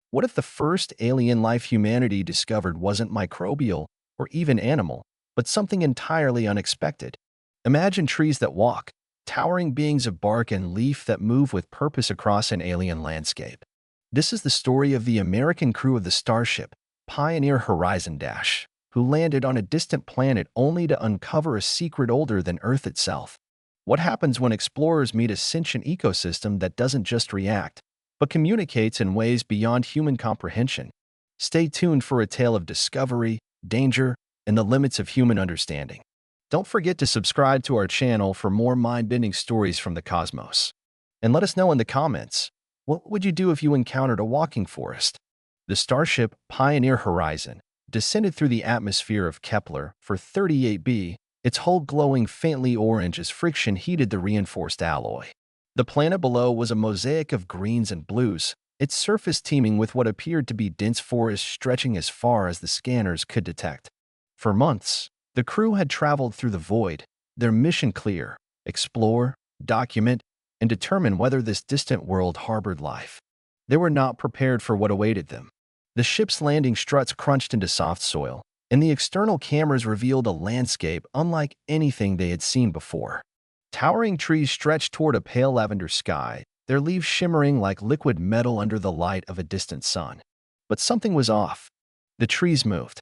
What if the first alien life humanity discovered wasn't microbial or even animal, but something entirely unexpected? Imagine trees that walk, towering beings of bark and leaf that move with purpose across an alien landscape. This is the story of the American crew of the starship, Pioneer Horizon Dash, who landed on a distant planet only to uncover a secret older than Earth itself. What happens when explorers meet a sentient ecosystem that doesn't just react, but communicates in ways beyond human comprehension? Stay tuned for a tale of discovery, danger, and the limits of human understanding. Don't forget to subscribe to our channel for more mind-bending stories from the cosmos. And let us know in the comments, what would you do if you encountered a walking forest? The starship Pioneer Horizon descended through the atmosphere of Kepler for 38b, its hull glowing faintly orange as friction heated the reinforced alloy. The planet below was a mosaic of greens and blues, its surface teeming with what appeared to be dense forests stretching as far as the scanners could detect. For months, the crew had traveled through the void, their mission clear: explore, document, and determine whether this distant world harbored life. They were not prepared for what awaited them. The ship's landing struts crunched into soft soil, and the external cameras revealed a landscape unlike anything they had seen before. Towering trees stretched toward a pale lavender sky, their leaves shimmering like liquid metal under the light of a distant sun. But something was off. The trees moved,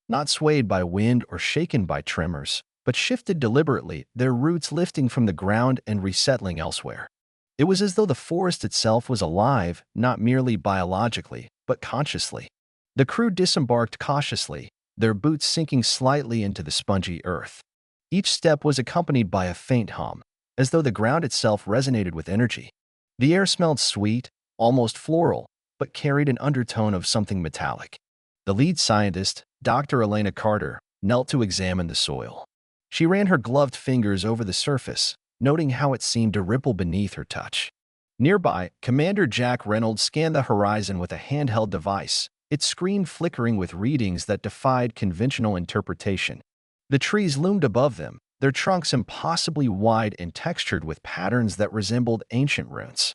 not swayed by wind or shaken by tremors, but shifted deliberately, their roots lifting from the ground and resettling elsewhere. It was as though the forest itself was alive, not merely biologically, but consciously. The crew disembarked cautiously, their boots sinking slightly into the spongy earth. Each step was accompanied by a faint hum, as though the ground itself resonated with energy. The air smelled sweet, almost floral, but carried an undertone of something metallic. The lead scientist, Dr. Elena Carter, knelt to examine the soil. She ran her gloved fingers over the surface, noting how it seemed to ripple beneath her touch. Nearby, Commander Jack Reynolds scanned the horizon with a handheld device, its screen flickering with readings that defied conventional interpretation. The trees loomed above them, their trunks impossibly wide and textured with patterns that resembled ancient runes.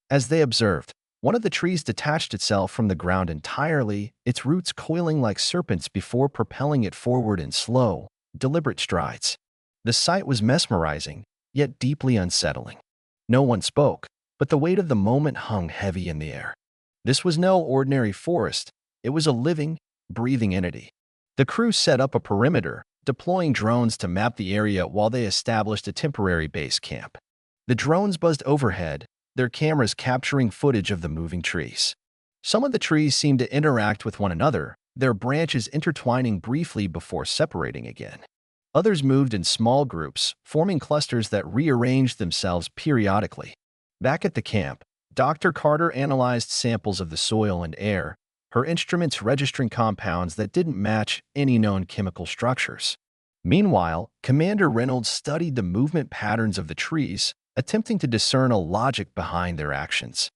As they observed, one of the trees detached itself from the ground entirely, its roots coiling like serpents before propelling it forward in slow, deliberate strides. The sight was mesmerizing, yet deeply unsettling. No one spoke, but the weight of the moment hung heavy in the air. This was no ordinary forest, it was a living, breathing entity. The crew set up a perimeter, deploying drones to map the area while they established a temporary base camp. The drones buzzed overhead, their cameras capturing footage of the moving trees. Some of the trees seemed to interact with one another, their branches intertwining briefly before separating again. Others moved in small groups, forming clusters that rearranged themselves periodically. Back at the camp, Dr. Carter analyzed samples of the soil and air, her instruments registering compounds that didn't match any known chemical structures. Meanwhile, Commander Reynolds studied the movement patterns of the trees, attempting to discern a logic behind their actions.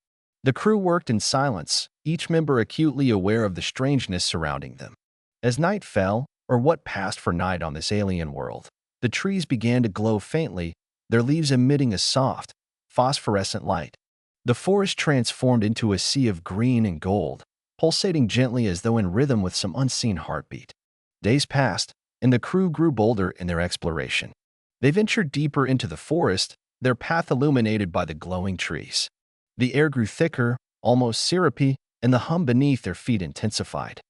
The crew worked in silence, each member acutely aware of the strangeness surrounding them. As night fell, or what passed for night on this alien world, the trees began to glow faintly, their leaves emitting a soft, phosphorescent light. The forest transformed into a sea of green and gold, pulsating gently as though in rhythm with some unseen heartbeat. Days passed, and the crew grew bolder in their exploration. They ventured deeper into the forest, their path illuminated by the glowing trees. The air grew thicker, almost syrupy, and the hum beneath their feet intensified.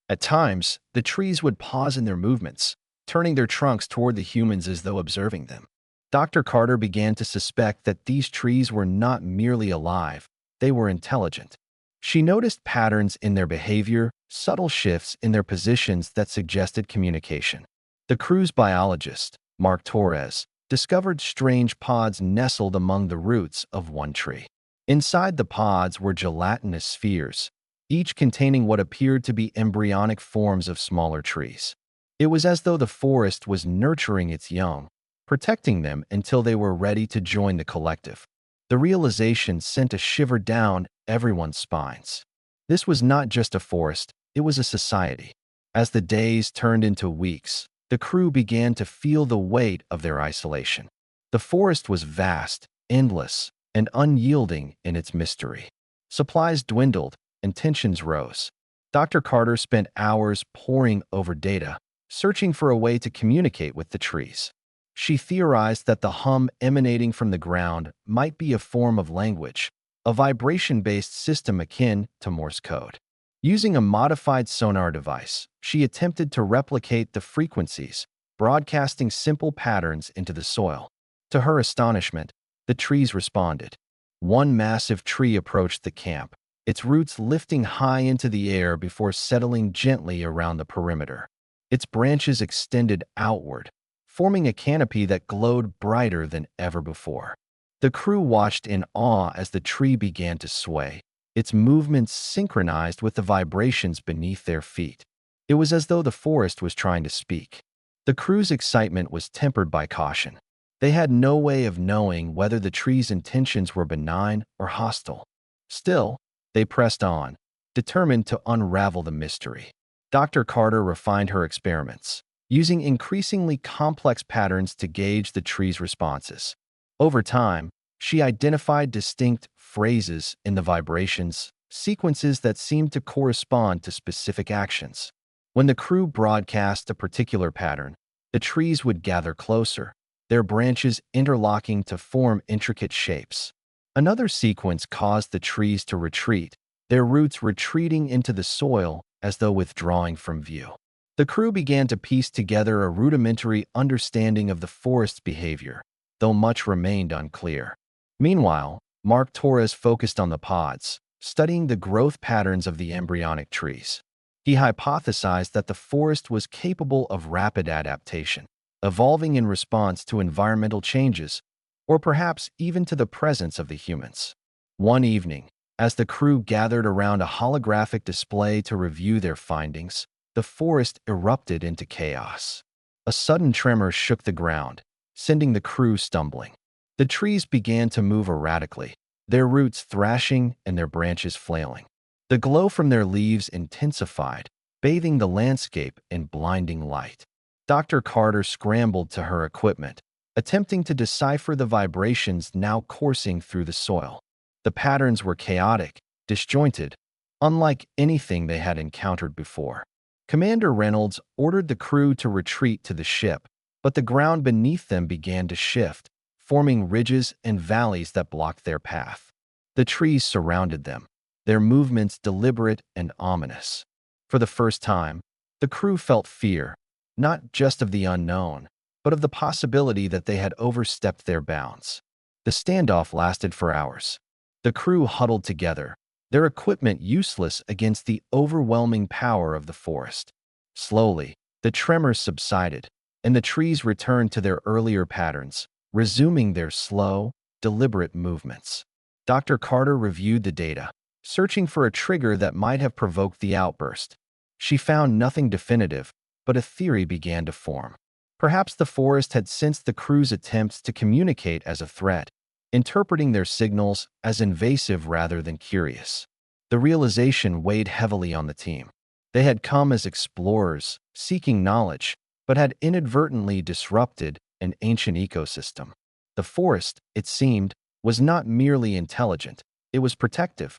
At times, the trees would pause in their movements, turning their trunks toward the humans as though observing them. Dr. Carter began to suspect that these trees were not merely alive, they were intelligent. She noticed patterns in their behavior, subtle shifts in their positions that suggested communication. The crew's biologist, Mark Torres, discovered strange pods nestled among the roots of one tree. Inside the pods were gelatinous spheres, each containing what appeared to be embryonic forms of smaller trees. It was as though the forest was nurturing its young, protecting them until they were ready to join the collective. The realization sent a shiver down everyone's spines. This was not just a forest, it was a society. As the days turned into weeks, the crew began to feel the weight of their isolation. The forest was vast, endless, and unyielding in its mystery. Supplies dwindled, and tensions rose. Dr. Carter spent hours poring over data, searching for a way to communicate with the trees. She theorized that the hum emanating from the ground might be a form of language, a vibration-based system akin to Morse code. Using a modified sonar device, she attempted to replicate the frequencies, broadcasting simple patterns into the soil. To her astonishment, the trees responded. One massive tree approached the camp, its roots lifting high into the air before settling gently around the perimeter. Its branches extended outward, forming a canopy that glowed brighter than ever before. The crew watched in awe as the tree began to sway, its movements synchronized with the vibrations beneath their feet. It was as though the forest was trying to speak. The crew's excitement was tempered by caution. They had no way of knowing whether the tree's intentions were benign or hostile. Still, they pressed on, determined to unravel the mystery. Dr. Carter refined her experiments, using increasingly complex patterns to gauge the tree's responses. Over time, she identified distinct phrases in the vibrations, sequences that seemed to correspond to specific actions. When the crew broadcast a particular pattern, the trees would gather closer, their branches interlocking to form intricate shapes. Another sequence caused the trees to retreat, their roots retreating into the soil as though withdrawing from view. The crew began to piece together a rudimentary understanding of the forest's behavior, though much remained unclear. Meanwhile, Mark Torres focused on the pods, studying the growth patterns of the embryonic trees. He hypothesized that the forest was capable of rapid adaptation, evolving in response to environmental changes, or perhaps even to the presence of the humans. One evening, as the crew gathered around a holographic display to review their findings, the forest erupted into chaos. A sudden tremor shook the ground, sending the crew stumbling. The trees began to move erratically, their roots thrashing and their branches flailing. The glow from their leaves intensified, bathing the landscape in blinding light. Dr. Carter scrambled to her equipment, attempting to decipher the vibrations now coursing through the soil. The patterns were chaotic, disjointed, unlike anything they had encountered before. Commander Reynolds ordered the crew to retreat to the ship, but the ground beneath them began to shift, forming ridges and valleys that blocked their path. The trees surrounded them, their movements deliberate and ominous. For the first time, the crew felt fear, not just of the unknown, but of the possibility that they had overstepped their bounds. The standoff lasted for hours. The crew huddled together, their equipment useless against the overwhelming power of the forest. Slowly, the tremors subsided, and the trees returned to their earlier patterns, resuming their slow, deliberate movements. Dr. Carter reviewed the data, searching for a trigger that might have provoked the outburst. She found nothing definitive, but a theory began to form. Perhaps the forest had sensed the crew's attempts to communicate as a threat, interpreting their signals as invasive rather than curious. The realization weighed heavily on the team. They had come as explorers, seeking knowledge, but had inadvertently disrupted an ancient ecosystem. The forest, it seemed, was not merely intelligent, it was protective,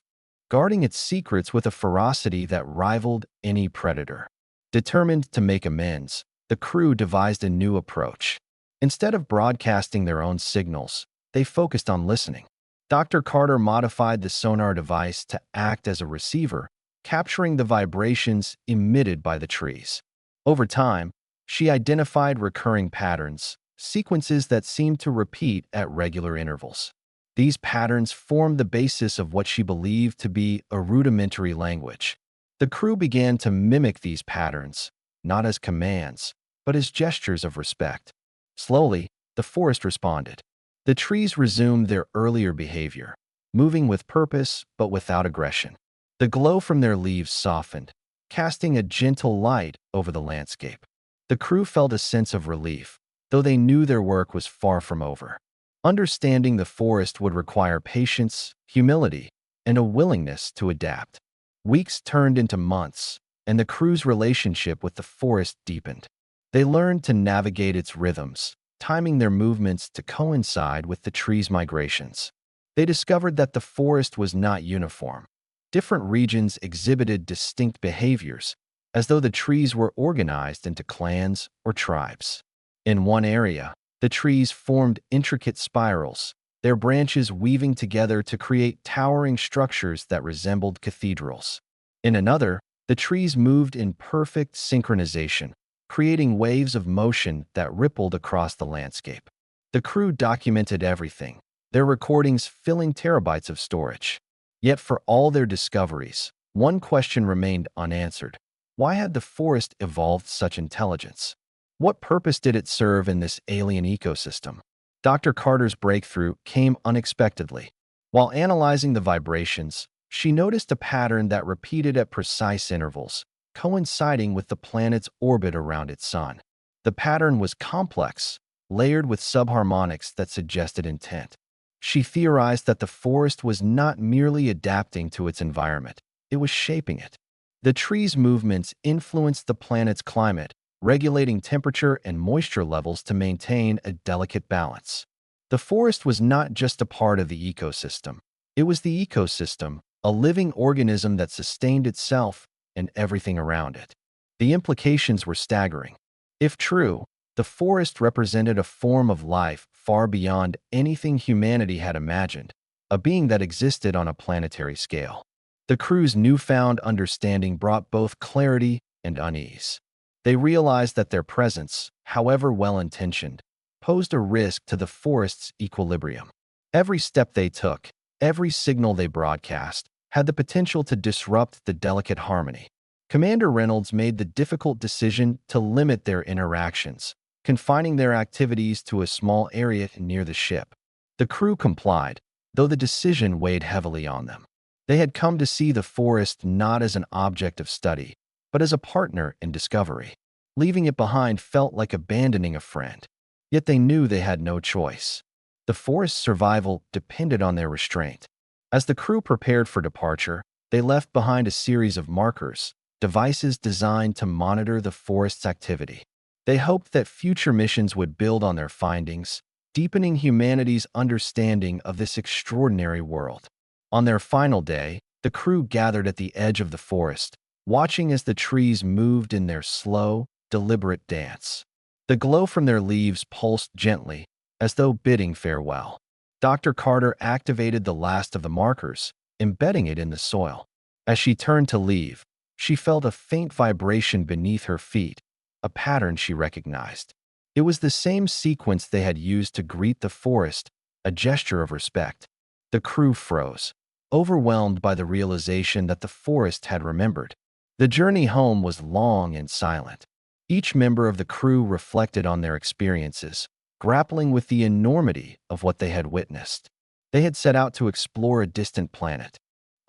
guarding its secrets with a ferocity that rivaled any predator. Determined to make amends, the crew devised a new approach. Instead of broadcasting their own signals, they focused on listening. Dr. Carter modified the sonar device to act as a receiver, capturing the vibrations emitted by the trees. Over time, she identified recurring patterns, sequences that seemed to repeat at regular intervals. These patterns formed the basis of what she believed to be a rudimentary language. The crew began to mimic these patterns, not as commands, but as gestures of respect. Slowly, the forest responded. The trees resumed their earlier behavior, moving with purpose but without aggression. The glow from their leaves softened, casting a gentle light over the landscape. The crew felt a sense of relief, though they knew their work was far from over. Understanding the forest would require patience, humility, and a willingness to adapt. Weeks turned into months, and the crew's relationship with the forest deepened. They learned to navigate its rhythms, timing their movements to coincide with the tree's migrations. They discovered that the forest was not uniform. Different regions exhibited distinct behaviors, as though the trees were organized into clans or tribes. In one area, the trees formed intricate spirals, their branches weaving together to create towering structures that resembled cathedrals. In another, the trees moved in perfect synchronization, creating waves of motion that rippled across the landscape. The crew documented everything, their recordings filling terabytes of storage. Yet for all their discoveries, one question remained unanswered. Why had the forest evolved such intelligence? What purpose did it serve in this alien ecosystem? Dr. Carter's breakthrough came unexpectedly. While analyzing the vibrations, she noticed a pattern that repeated at precise intervals, coinciding with the planet's orbit around its sun. The pattern was complex, layered with subharmonics that suggested intent. She theorized that the forest was not merely adapting to its environment, it was shaping it. The tree's movements influenced the planet's climate, regulating temperature and moisture levels to maintain a delicate balance. The forest was not just a part of the ecosystem. It was the ecosystem, a living organism that sustained itself and everything around it. The implications were staggering. If true, the forest represented a form of life far beyond anything humanity had imagined, a being that existed on a planetary scale. The crew's newfound understanding brought both clarity and unease. They realized that their presence, however well-intentioned, posed a risk to the forest's equilibrium. Every step they took, every signal they broadcast, had the potential to disrupt the delicate harmony. Commander Reynolds made the difficult decision to limit their interactions, confining their activities to a small area near the ship. The crew complied, though the decision weighed heavily on them. They had come to see the forest not as an object of study, but as a partner in discovery. Leaving it behind felt like abandoning a friend. Yet they knew they had no choice. The forest's survival depended on their restraint. As the crew prepared for departure, they left behind a series of markers, devices designed to monitor the forest's activity. They hoped that future missions would build on their findings, deepening humanity's understanding of this extraordinary world. On their final day, the crew gathered at the edge of the forest, watching as the trees moved in their slow, deliberate dance. The glow from their leaves pulsed gently, as though bidding farewell. Dr. Carter activated the last of the markers, embedding it in the soil. As she turned to leave, she felt a faint vibration beneath her feet, a pattern she recognized. It was the same sequence they had used to greet the forest, a gesture of respect. The crew froze, overwhelmed by the realization that the forest had remembered. The journey home was long and silent. Each member of the crew reflected on their experiences, grappling with the enormity of what they had witnessed. They had set out to explore a distant planet,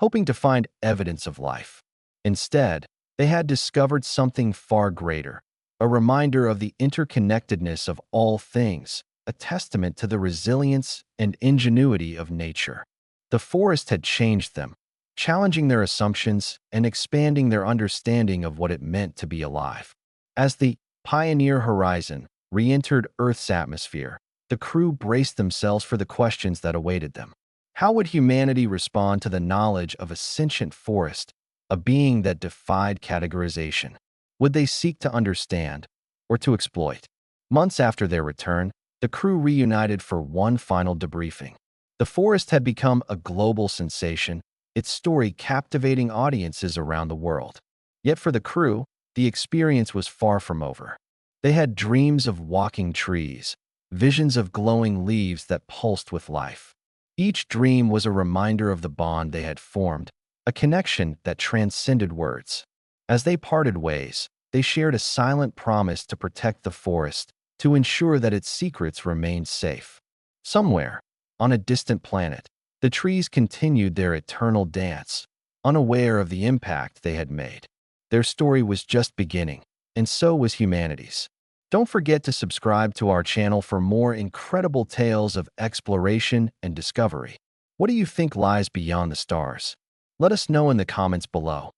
hoping to find evidence of life. Instead, they had discovered something far greater, a reminder of the interconnectedness of all things, a testament to the resilience and ingenuity of nature. The forest had changed them, challenging their assumptions and expanding their understanding of what it meant to be alive. As the Pioneer Horizon re-entered Earth's atmosphere, the crew braced themselves for the questions that awaited them. How would humanity respond to the knowledge of a sentient forest, a being that defied categorization? Would they seek to understand or to exploit? Months after their return, the crew reunited for one final debriefing. The forest had become a global sensation, its story captivating audiences around the world. Yet for the crew, the experience was far from over. They had dreams of walking trees, visions of glowing leaves that pulsed with life. Each dream was a reminder of the bond they had formed, a connection that transcended words. As they parted ways, they shared a silent promise to protect the forest, to ensure that its secrets remained safe. Somewhere, on a distant planet, the trees continued their eternal dance, unaware of the impact they had made. Their story was just beginning, and so was humanity's. Don't forget to subscribe to our channel for more incredible tales of exploration and discovery. What do you think lies beyond the stars? Let us know in the comments below.